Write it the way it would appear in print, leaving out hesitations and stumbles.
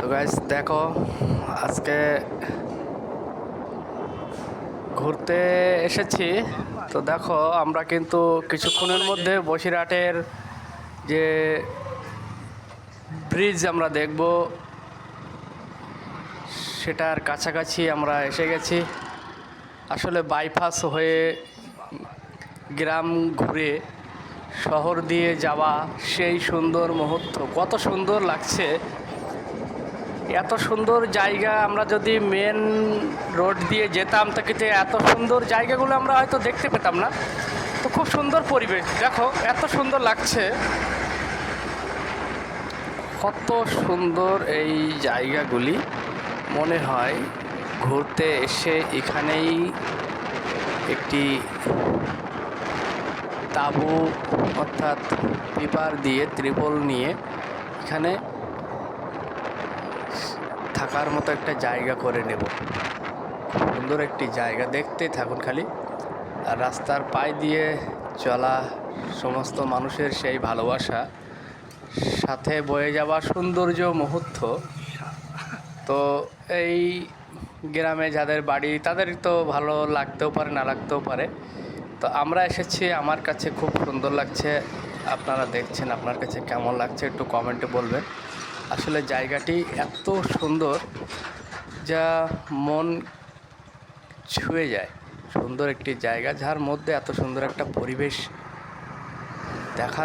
তো গাইস দেখো, আজকে ঘুরতে এসেছি। তো দেখো, আমরা কিন্তু কিছুক্ষণের মধ্যে বসিরহাটের যে ব্রিজ আমরা দেখব, সেটার কাছাকাছি আমরা এসে গেছি। আসলে বাইপাস হয়ে গ্রাম ঘুরে শহর দিয়ে যাওয়া সেই সুন্দর মুহূর্ত, কত সুন্দর লাগছে। এত সুন্দর জায়গা, আমরা যদি মেন রোড দিয়ে যেতাম তো কিন্তু এত সুন্দর জায়গাগুলো আমরা হয়তো দেখতে পেতাম না। তো খুব সুন্দর পরিবেশ, দেখো এত সুন্দর লাগছে, কত সুন্দর এই জায়গাগুলি। মনে হয় ঘুরতে এসে এখানেই একটি তাঁবু অর্থাৎ পেপার দিয়ে ত্রিপল নিয়ে এখানে থাকার মতো একটা জায়গা করে নেব। সুন্দর একটি জায়গা, দেখতে থাকুন খালি। আর রাস্তার পায়ে দিয়ে চলা সমস্ত মানুষের সেই ভালোবাসা, সাথে বয়ে যাওয়া সৌন্দর্য মুহূর্ত। তো এই গ্রামে যাদের বাড়ি তাদের তো ভালো লাগতেও পারে, না লাগতেও পারে। তো আমরা এসেছি, আমার কাছে খুব সুন্দর লাগছে। আপনারা দেখছেন, আপনার কাছে কেমন লাগছে একটু কমেন্টে বলবেন। আসলে জায়গাটি এত সুন্দর যা মন ছুঁয়ে যায়। সুন্দর একটি জায়গা, যার মধ্যে এত সুন্দর একটা পরিবেশ দেখা